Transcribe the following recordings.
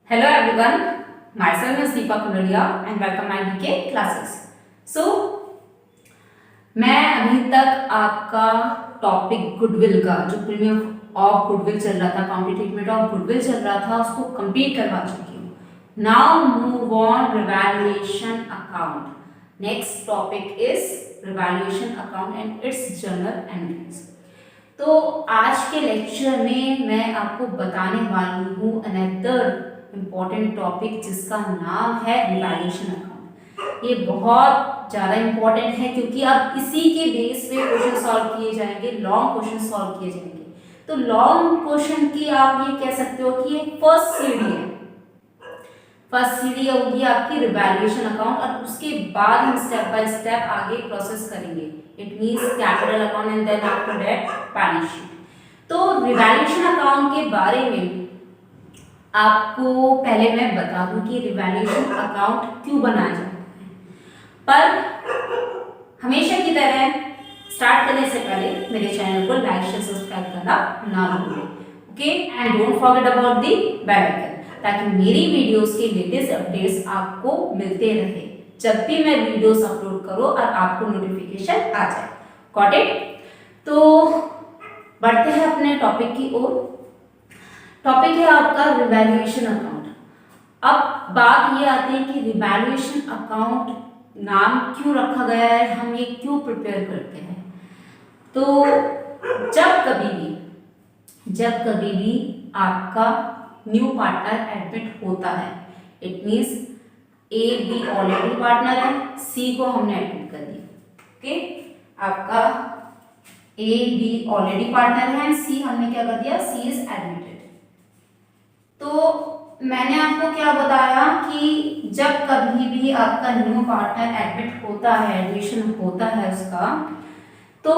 Hello everyone, myself is Deepa Kundalia and welcome my DK classes. So, मैं अभी तक आपका टॉपिक गुडविल का जो प्रीमियम ऑफ गुडविल चल रहा था, कॉम्पिटिटिव ऑफ गुडविल चल रहा था, उसको कंप्लीट करवा चुकी हूँ. Now move on revaluation account. Next topic is revaluation account and it's journal entries. तो आज के लेक्चर में मैं आपको बताने वाली हूँ अनदर इम्पॉर्टेंट टॉपिक जिसका नाम है रिवैल्यूएशन अकाउंट. ये बहुत ज़्यादा इम्पॉर्टेंट है क्योंकि अब इसी के बेस पे क्वेश्चन सॉल्व किए जाएंगे, लॉन्ग क्वेश्चन सॉल्व किए जाएंगे. तो लॉन्ग क्वेश्चन की आप ये कह सकते हो कि ये फर्स्ट सीढ़ी है. फर्स्ट सीढ़ी होगी आपकी रिवैल्यूएशन अकाउंट और उसके बाद हम स्टेप बाय स्टेप आगे प्रोसेस करेंगे. It means capital account and then after that balance sheet. तो रिवैल्यूएशन अकाउंट के बारे में आपको पहले मैं बता दूं कि रिवैल्यूएशन अकाउंट क्यों बनाया जाता है. पर हमेशा की तरह स्टार्ट करने से पहले मेरे चैनल को लाइक शेयर सब्सक्राइब करना ना भूलें. Okay, and don't forget about the bell icon ताकि मेरी वीडियोस के लेटेस्ट अपडेट्स आपको मिलते रहे जब भी मैं वीडियोस अपलोड करूं और आपको नोटिफिकेशन आ जाए. Got it? तो बढ़ते हैं अपने टॉपिक की ओर. टॉपिक है आपका रिवैल्यूएशन अकाउंट. अब बात ये आती है कि रिवैल्यूएशन अकाउंट नाम क्यों रखा गया है, हम ये क्यों प्रिपेयर करते हैं. तो जब कभी भी आपका न्यू पार्टनर एडमिट होता है, it means A B already partner है, सी को हमने एडमिट कर दिया. ओके, आपका ए बी ऑलरेडी पार्टनर है, सी हमने क्या कर दिया, सी इज एडमिटेड. तो मैंने आपको क्या बताया कि जब कभी भी आपका न्यू पार्टनर एडमिट होता है, एडमिशन होता है उसका, तो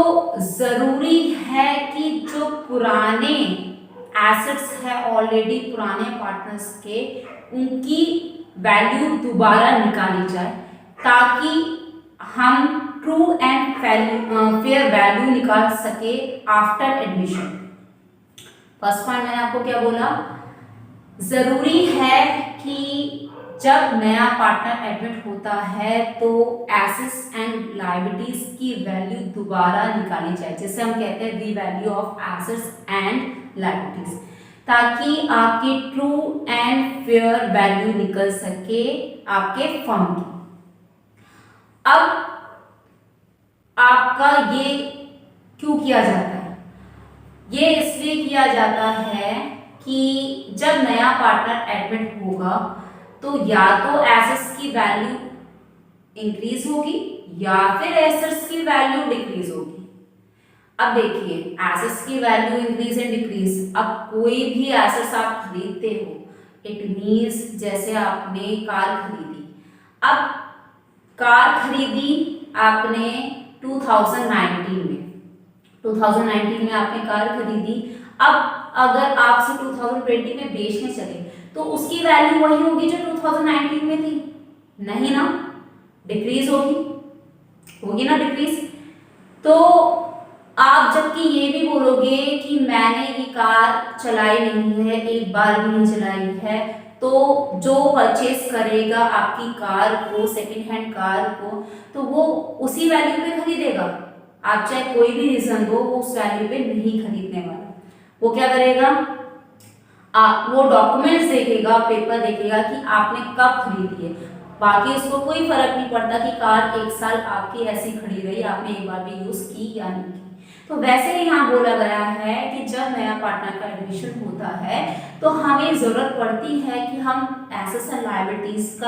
जरूरी है कि जो पुराने एसेट्स है ऑलरेडी पुराने पार्टनर्स के, उनकी वैल्यू दोबारा निकाली जाए ताकि हम ट्रू एंड फेयर वैल्यू निकाल सके आफ्टर एडमिशन. फर्स्ट पॉइंट मैंने आपको क्या बोला, जरूरी है कि जब नया पार्टनर एडमिट होता है तो एसेट्स एंड लायबिलिटीज की वैल्यू दोबारा निकाली जाए, जैसे हम कहते हैं revalue of assets and liabilities, ताकि आपकी ट्रू एंड फेयर वैल्यू निकल सके आपके फर्म की. अब आपका ये क्यों किया जाता है, ये इसलिए किया जाता है कि जब नया पार्टनर एडमिट होगा तो या तो एसेट्स की वैल्यू इंक्रीज होगी या फिर एसेट्स की वैल्यू डिक्रीज होगी. अब देखिए, एसेट्स की वैल्यू इंक्रीज एंड डिक्रीज. अब कोई भी एसेट्स आप खरीदते हो, इट मींस जैसे आपने कार खरीदी. अब कार खरीदी आपने 2019 में आपने कार खरीदी. अब अगर आपसे 2020 में बेचने चले तो उसकी वैल्यू वही होगी जो 2019 में थी? नहीं ना, डिक्रीज होगी ना, डिक्रीज. तो आप जबकि ये भी बोलोगे कि मैंने ये कार चलाई नहीं है, एक बार भी नहीं चलाई है, तो जो परचेस करेगा आपकी कार को, सेकेंड हैंड कार को, तो वो उसी वैल्यू पे खरीदेगा. आप चाहे कोई भी रीजन दो, वो उस वैल्यू पे नहीं खरीदने वाला. वो क्या करेगा, वो डॉक्यूमेंट्स देखेगा, पेपर देखेगा कि आपने कब खरीदी है. बाकी उसको कोई फर्क नहीं पड़ता कि कार एक साल आपकी ऐसी खड़ी रही, आपने एक बार भी यूज की या नहीं की. तो वैसे ही यहाँ बोला गया है कि जब नया पार्टनर का एडमिशन होता है तो हमें जरूरत पड़ती है कि हम एसेट्स एंड लायबिलिटीज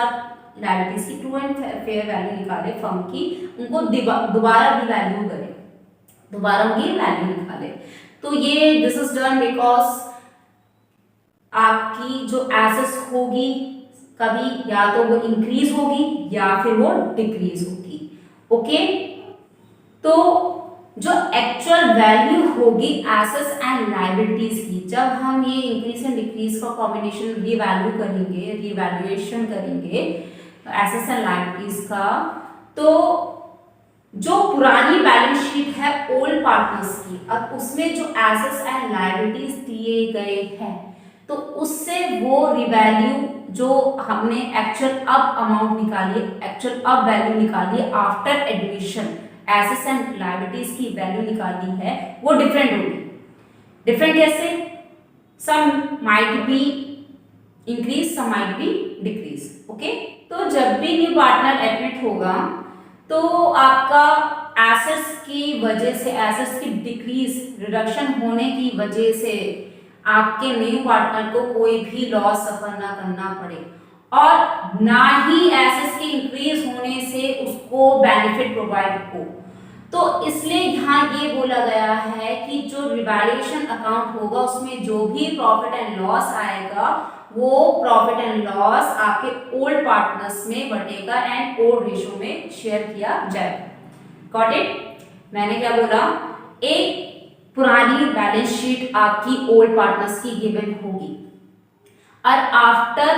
की ट्रू एंड फेयर वैल्यू निकाले फर्म की, उनको दोबारा भी वैल्यू करें, दोबारा उनकी वैल्यू निकाले. तो ये दिस इज डन बिकॉज आपकी जो एसेट्स होगी कभी या तो वो इंक्रीज होगी या फिर वो डिक्रीज होगी. ओके, तो जो एक्चुअल वैल्यू होगी एसेट्स एंड लायबिलिटीज की, जब हम ये इंक्रीज एंड डिक्रीज का कॉम्बिनेशन रीवैल्यू करेंगे, रीवैल्यूएशन करेंगे एसेट्स एंड लायबिलिटीज का, तो जो पुरानी बैलेंस शीट है ओल्ड पार्टनर्स की, अब उसमें जो एसेट्स एंड लायबिलिटीज दिए गए हैं तो उससे वो रिवैल्यू जो हमने एक्चुअल अब अमाउंट निकाली, एक्चुअल अब वैल्यू निकाली after admission assets and liabilities की वैल्यू निकाली है, वो डिफरेंट होगी। डिफरेंट कैसे? Some might be increase, some might be decrease. Okay, तो जब भी न्यू पार्टनर एडमिट होगा तो आपका एसेट्स की वजह से, एसेट्स की डिक्रीज रिडक्शन होने की वजह से आपके न्यू पार्टनर को कोई भी लॉस सफर ना करना पड़े, और ना ही एसेट्स के इंक्रीज होने से उसको बेनिफिट प्रोवाइड हो। तो इसलिए यहाँ ये बोला गया है कि जो रिवैल्यूएशन अकाउंट होगा उसमें जो भी प्रॉफिट एंड लॉस आएगा वो प्रॉफिट एंड लॉस आपके ओल्ड पार्टनर्स में बटेगा एंड ओल्ड रेशो में शेयर किया जाएगा। Got it? मैंने क्या बोला, एक पुरानी बैलेंस शीट आपकी ओल्ड पार्टनर्स की गिवन होगी, और आफ्टर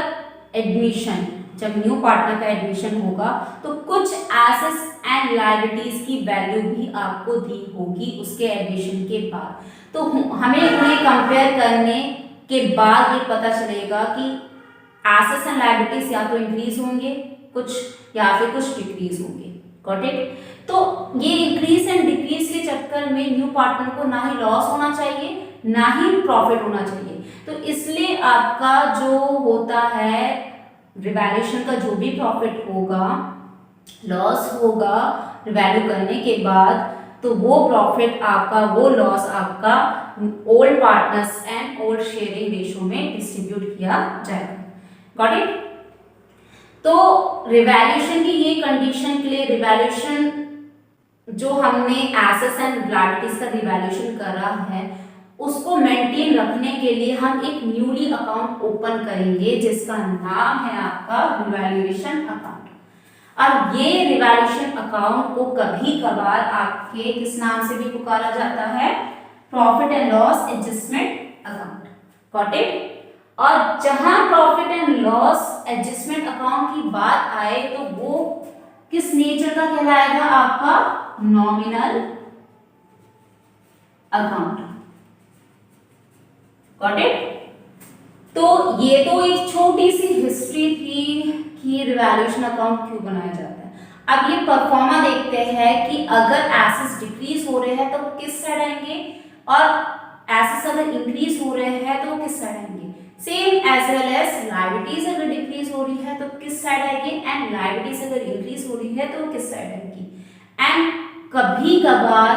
एडमिशन जब न्यू पार्टनर का एडमिशन होगा तो कुछ एसेट्स एंड लायबिलिटीज की वैल्यू भी आपको दी होगी उसके एडमिशन के बाद। तो हमें उन्हें कंपेयर करने के बाद ये पता चलेगा कि एसेट्स एंड लायबिलिटीज या तो इंक्रीज होंगे कुछ या फिर कुछ डिक्रीज होंगे। Got it? तो ये इंक्रीज एंड डिक्रीज के चक्कर में न्यू पार्टनर को ना ही लॉस होना चाहिए ना ही प्रॉफिट होना चाहिए। तो इसलिए आपका जो होता है रिवैल्यूएशन का जो भी प्रॉफिट होगा, लॉस होगा रिवैल्यू करने के बाद, तो वो प्रॉफिट आपका, वो लॉस आपका old partners and old sharing ratio में डिस्ट्रीब्यूट किया जाएगा। Got it? तो रिवैल्यूएशन की ये कंडीशन के लिए, रिवैल्यूएशन जो हमने एसेट्स एंड लायबिलिटीज का रिवैल्यूएशन करा है उसको मेंटेन रखने के लिए हम एक न्यूली अकाउंट ओपन करेंगे जिसका नाम है आपका रिवैल्यूएशन अकाउंट। और ये रिवैल्यूएशन अकाउंट को कभी कभार आपके किस नाम से भी पुकारा जाता है? Profit and loss adjustment account. Got it? और जहां profit and loss adjustment account की बात आए तो वो किस नेचर का कहलाएगा? आपका नॉमिनल अकाउंट। Got it? तो ये तो एक छोटी सी हिस्ट्री थी कि रिवैल्यूएशन अकाउंट क्यों बनाया जाता है। अब ये परफॉर्मा देखते हैं कि अगर एसेट्स डिक्रीज हो रहे हैं तो किस साइड आएंगे, और एसेट्स अगर इंक्रीज हो रहे हैं तो किस साइड आएंगे। Same as well as liabilities अगर डिक्रीज हो रही है तो किस साइड आएगी, एंड लायबिलिटीज अगर इंक्रीज हो रही है तो किस साइड आएगी। एंड कभी कभार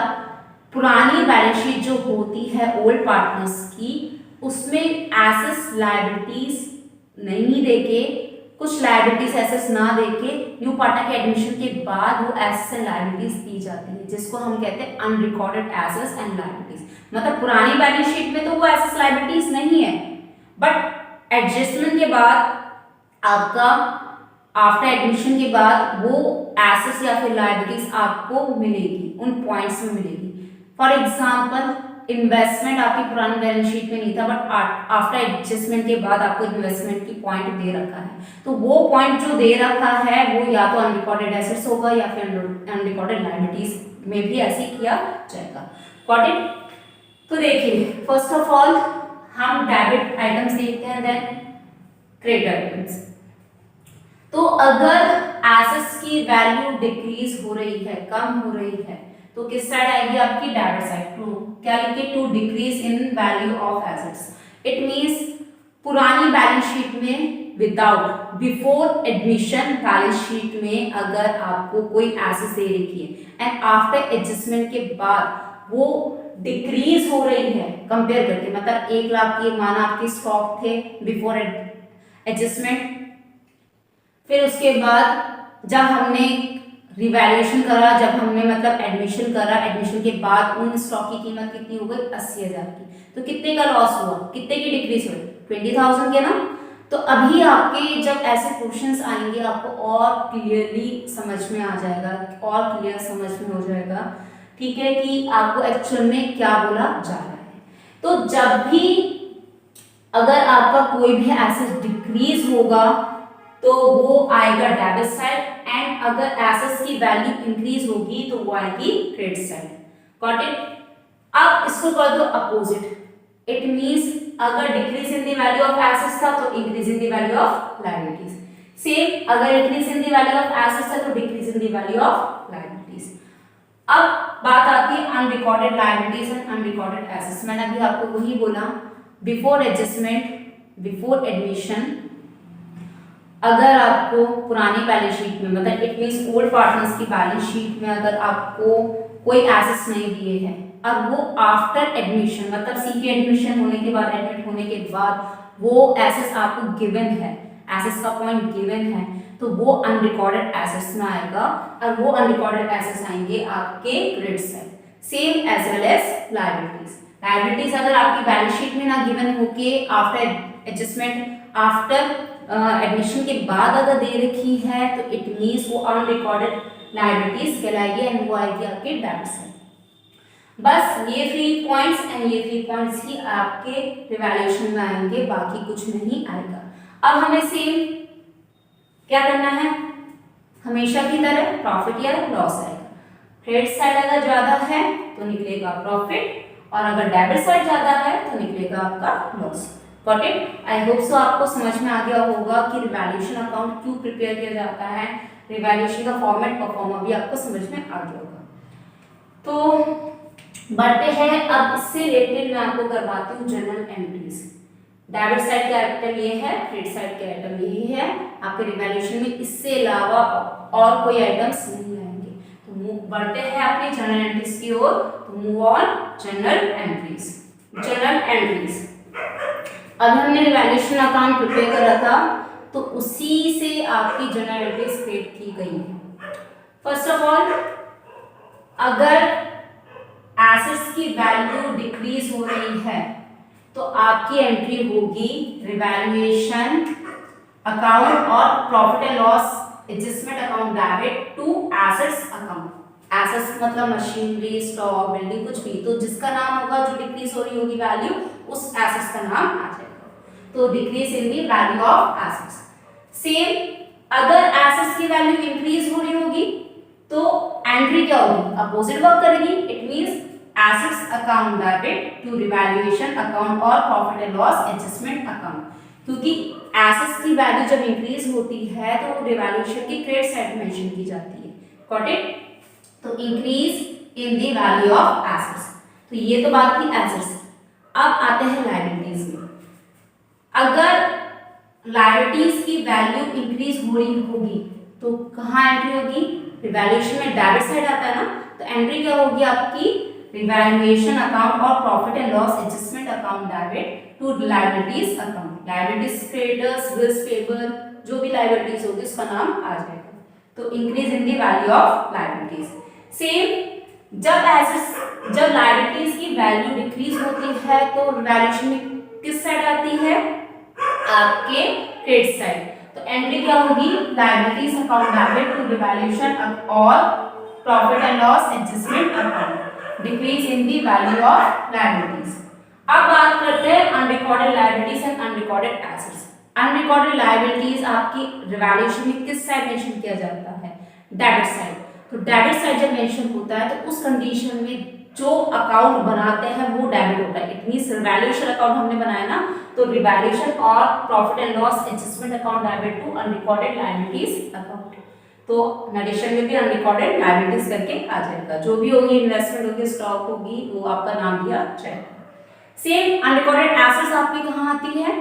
पुरानी बैलेंस शीट जो होती है ओल्ड पार्टनर्स की, उसमें एसेट्स लायबिलिटीज नहीं देके, कुछ लायबिलिटीज एसेट्स ना देके न्यू पार्टनर के एडमिशन के बाद वो एसेट्स एंड लायबिलिटीज दी जाती है, जिसको हम कहते हैं अनरिकॉर्डेड एसेट्स एंड लायबिलिटीज। मतलब पुरानी बैलेंस शीट में तो वो एसेट्स लायबिलिटीज नहीं है, बट एडजस्टमेंट के बाद आपका आफ्टर एडमिशन के बाद वो एसेट्स या फिर लायबिलिटीज आपको मिलेगी, उन पॉइंट्स में मिलेगी। फॉर एग्जांपल इन्वेस्टमेंट आपकी पुरानी बैलेंस शीट में नहीं था, बट आफ्टर एडजस्टमेंट के बाद आपको इन्वेस्टमेंट की पॉइंट दे रखा है, तो वो पॉइंट जो दे रखा है वो या तो अनरिकॉर्डेड एसेट्स होगा या फिर अनरिकॉर्डेड लायबिलिटीज में भी ऐसे किया जाएगा। Got it? तो देखिए, फर्स्ट ऑफ ऑल हम डेबिट आइटम्स देखते हैं, देन क्रेडिट आइटम्स। तो अगर एसेट्स की वैल्यू डिक्रीज हो रही है, कम हो रही है, तो किस साइड आएगी? आपकी डेबिट साइड। टू क्या लिखे? To decrease in value of assets. It means पुरानी बैलेंस शीट में without, before admission balance sheet में अगर आपको कोई एसेट्स दे रखी है एंड आफ्टर एडजस्टमेंट के बाद वो डिक्रीज हो रही है कंपेयर करके, मतलब 1 लाख की मान आपके स्टॉक थे बिफोर एडजस्टमेंट, फिर उसके बाद जब हमने रिवैल्यूएशन करा, जब हमने मतलब एडमिशन करा, एडमिशन के बाद उन स्टॉक की कीमत कितनी हो गई? 80,000 की। तो कितने का लॉस हुआ, कितने की डिक्रीज हुई? 20,000 के ना। तो अभी आपके जब ऐसे क्वेश्चंस आएंगे आपको और क्लियरली समझ में आ जाएगा, और क्लियर समझ में हो जाएगा, ठीक है, कि आपको एक्चुअल में क्या बोला जा रहा है। तो जब भी अगर आपका कोई भी एसेट डिक्रीज होगा तो वो आएगा डेबिट साइड, एंड अगर एसेट्स की वैल्यू इंक्रीज होगी तो वो आएगी क्रेडिट साइड। Got it? अब इसको कर दो अपोजिट। इट मींस अगर decrease in the value of assets था तो increase in the value of liabilities. Same अगर increase in the value of assets है तो decrease in the value of liabilities. अब बात आती है unrecorded liabilities and unrecorded assets. मैंने अभी आपको वही बोला, बिफोर एडजस्टमेंट, बिफोर एडमिशन, अगर आपको पुरानी बैलेंस शीट में, मतलब इट मींस ओल्ड पार्टनर्स की बैलेंस शीट में अगर आपको कोई एसेट्स नहीं दिए हैं और वो आफ्टर एडमिशन, मतलब सीपी एडमिशन होने के बाद, एडमिट होने के बाद वो एसेट्स आपको गिवन है, एसेट्स का पॉइंट गिवन है, तो वो अनरिकॉर्डेड एसेट्स में आएगा और वो अनरिकॉर्डेड एसेट्स आएंगे आपके credit side. Same as well as liabilities. Liabilities अगर आपकी बैलेंस शीट में ना गिवन होके आफ्टर एडजस्टमेंट, आफ्टर एडमिशन के बाद अगर दे रखी है तो इट मींस वो अनरिकॉर्डेड लायबिलिटीज कहलाएगी एंड वो आएगी आपके डेबिट साइड। बस ये 3 पॉइंट्स एंड ये 3 पॉइंट्स ही आपके रिवैल्यूएशन में आएंगे, बाकी कुछ नहीं आएगा। अब हमें सेम क्या करना है, हमेशा की तरह प्रॉफिट या लॉस आएगा। क्रेडिट साइड अगर ज्यादा है तो निकलेगा प्रॉफिट और अगर डेबिट साइड ज्यादा है तो निकलेगा आपका loss. Got it? I hope so आपको समझ में आ गया होगा कि रिवैल्यूएशन अकाउंट क्यों प्रिपेयर किया जाता है, रिवैल्यूएशन का फॉर्मेट परफॉर्मा भी आपको समझ में आ गया होगा। तो बढ़ते हैं, अब इससे रिलेटेड मैं आपको करवाती हूँ जनरल एंट्रीज। डेबिट साइड का आइटम ये है, क्रेडिट साइड का आइटम यही है। आपके रिवैल्यूएशन में इससे अलावा और कोई आइटम्स नहीं आएंगे। तो बढ़ते हैं अपने जनरल एंट्रीज की ओर। तो move on general entries. General entries, अभी हमने रिवैल्यूएशन अकाउंट प्रिपेयर करा था तो उसी से आपकी जनरल एंट्रीज क्रिएट की गई है। फर्स्ट ऑफ ऑल, अगर एसेट्स की वैल्यू डिक्रीज हो रही है तो आपकी एंट्री होगी रिवैल्यूएशन अकाउंट और profit and loss adjustment account debit to assets account. Assets मतलब मशीनरी, स्टॉक, बिल्डिंग, कुछ भी, तो जिसका नाम होगा, जो डिक्रीज हो रही होगी वैल्यू, उस एसेट्स का नाम आ जाएगा। तो decrease in the value of assets. Same अगर एसेट्स की वैल्यू इंक्रीज हो रही होगी तो एंट्री क्या होगी, अपोजिट वर्क करेगी। It means assets account debit to revaluation account और profit and loss adjustment account, क्योंकि एसेट्स की वैल्यू जब इंक्रीज होती है तो रिवैल्यूएशन की क्रेडिट साइड मेंशन की जाती है। Got it? तो increase in the value of assets. तो ये तो बात थी एसेट्स। अब आते हैं लायबिलिटीज में। अगर लायबिलिटीज की वैल्यू इंक्रीज हो रही होगी तो कहाँ एंट्री होगी, रिवैल्यूएशन में डेबिट साइड आता है ना, तो एंट्री क्या होगी आपकी, रिवैल्यूएशन अकाउंट और profit and loss adjustment account debit to liabilities account. Liabilities creditors, bills payable, जो भी लायबिलिटीज होगी उसका नाम आ जाएगा। तो increase in the value of liabilities. Same जब लायबिलिटीज की वैल्यू डिक्रीज होती है तो रिवैल्यूएशन में किस साइड आती है, आपके क्रेडिट साइड। तो एंट्री क्या होगी, liabilities account debit to revaluation और profit and loss adjustment account, decrease in the value of liabilities. अब बात करते हैं unrecorded liabilities and unrecorded assets. Unrecorded liabilities आपकी रिवैल्यूएशन में किस साइड मेंशन किया जाता है, डेबिट साइड। तो डेबिट साइड जब मेंशन होता है तो उस कंडीशन में जो अकाउंट बनाते हैं वो डेबिट होता है। इट मींस रिवैल्यूएशन अकाउंट हमने बनाया ना, तो रिवैल्यूएशन और profit and loss adjustment account debit to unrecorded liabilities account. तो एडिशन में भी अनरिकॉर्डेड लायबिलिटीज करके आ जाएगा। जो भी होगी, इन्वेस्टमेंट होगी, स्टॉक होगी, वो आपका नाम दिया जाएगा। सेम अनरिकॉर्डेड एसेट्स आपकी कहाँ आती है,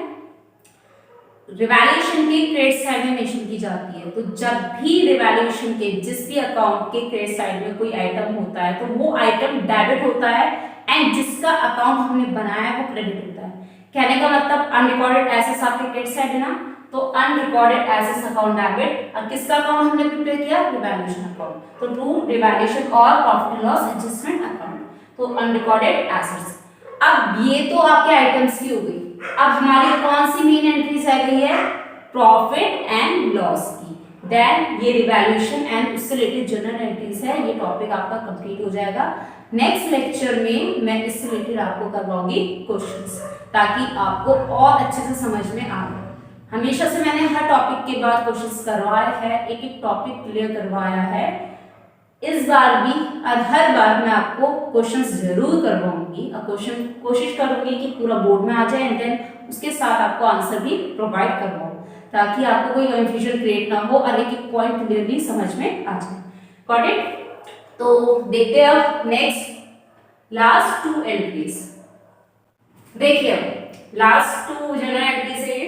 रिवैल्यूएशन के क्रेडिट साइड में मेंशन की जाती है। तो जब भी रिवैल्यूएशन के जिस भी अकाउंट के क्रेडिट साइड में कोई आइटम होता है तो वो आइटम डेबिट होता है एंड जिसका अकाउंट हमने बनाया है वो क्रेडिट होता है। कहने का मतलब अनरिकॉर्डेड एसेट्स आपके क्रेडिट साइड है ना, तो अनरिकॉर्डेड एसेट्स अकाउंट डेबिट, और किसका अकाउंट हमने प्रिपेयर किया, रिवैल्यूएशन अकाउंट, तो टू रिवैल्यूएशन और profit and loss adjustment account, तो अनरिकॉर्डेड एसेट्स। अब ये तो आपके आइटम्स की हो गई। अब हमारी कौन सी मेन एंट्रीज आ गई है, प्रॉफिट एंड लॉस की। देन ये रिवैल्यूएशन एंड उससे रिलेटेड जनरल एंट्रीज है। ये टॉपिक आपका कंप्लीट हो जाएगा। नेक्स्ट लेक्चर में मैं इससे रिलेटेड आपको करवाऊंगी क्वेश्चंस, ताकि आपको और अच्छे से समझ में आए। हमेशा से मैंने हर टॉपिक के बाद क्वेश्चंस करवाए हैं, एक एक टॉपिक क्लियर करवाया है। इस बार भी और हर बार मैं आपको क्वेश्चंस जरूर करवाऊंगी और कोशिश करूंगी कि पूरा बोर्ड में आ जाए एंड देन उसके साथ आपको आंसर भी प्रोवाइड करवाऊं, ताकि आपको कोई कंफ्यूजन क्रिएट ना हो और एक एक पॉइंट क्लियरली समझ में आ जाए। Got it? तो देखते हैं अब नेक्स्ट लास्ट टू एंट्रीज। देखिए अब लास्ट टू जनरल एंट्रीज है,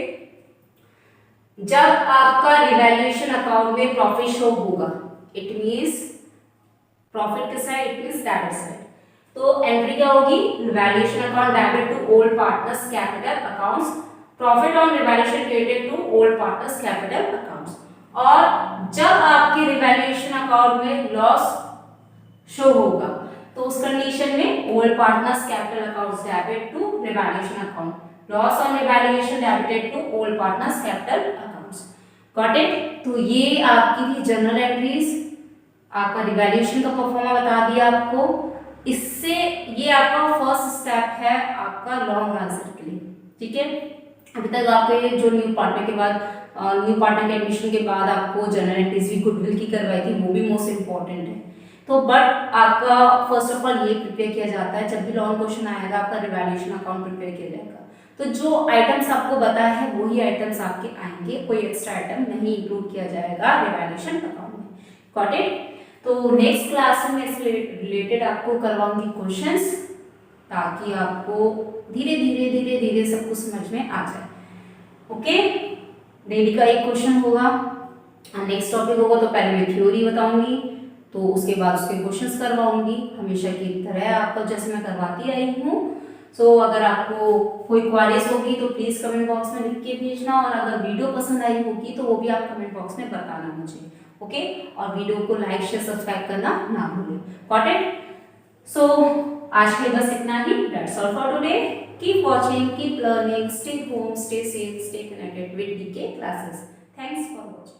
जब आपका रिवैल्यूएशन अकाउंट में प्रॉफिट शो होगा, इट मींस प्रॉफिट किस side, it means debit side, तो एंट्री क्या होगी, revaluation account debit to old partners capital accounts, profit on revaluation credited to old partners capital accounts. और जब आपके रिवैल्यूएशन अकाउंट में लॉस शो होगा तो उस कंडीशन में old partners capital accounts debit to revaluation account, loss on revaluation debited to old partners capital accounts. Got it? तो ये आपकी थी जनरल एंट्रीज, आपका रिवैल्यूएशन का परफॉर्मा बता दिया आपको। इससे ये आपका फर्स्ट स्टेप है आपका लॉन्ग आंसर के लिए, ठीक है। अभी तक आपके जो न्यू पार्टनर के बाद न्यू पार्टनर के एडमिशन के बाद आपको जनरल एंट्रीज भी गुडविल की करवाई थी, वो भी मोस्ट इंपॉर्टेंट है। तो बट आपका फर्स्ट ऑफ ऑल ये प्रिपेयर किया जाता है, जब भी लॉन्ग क्वेश्चन आएगा आपका रिवैल्यूएशन अकाउंट प्रिपेयर किया जाएगा, तो जो आइटम्स आपको बताया है वही आइटम्स आपके आएंगे, कोई एक्स्ट्रा आइटम नहीं इंक्लूड किया जाएगा रिवैल्यूएशन अकाउंट में। Got it? तो नेक्स्ट क्लास में इससे रिलेटेड आपको करवाऊंगी क्वेश्चंस, ताकि आपको धीरे धीरे धीरे धीरे सब कुछ समझ में आ जाए। ओके, डेली का एक क्वेश्चन होगा, नेक्स्ट टॉपिक होगा तो पहले मैं थ्योरी बताऊंगी, तो उसके बाद उसके क्वेश्चंस करवाऊंगी हमेशा की तरह आपको जैसे मैं करवाती आई हूँ। सो अगर आपको कोई क्वारीज होगी तो प्लीज़ कमेंट बॉक्स में लिख के भेजना, और अगर वीडियो पसंद आई होगी तो वो भी आप कमेंट बॉक्स में बताना मुझे, ओके। और वीडियो को लाइक शेयर सब्सक्राइब करना ना भूलें। Got it? सो आज के लिए बस इतना ही, that's all for today. Keep watching, keep learning, stay home, stay safe, stay connected with DK classes. Thanks for watching.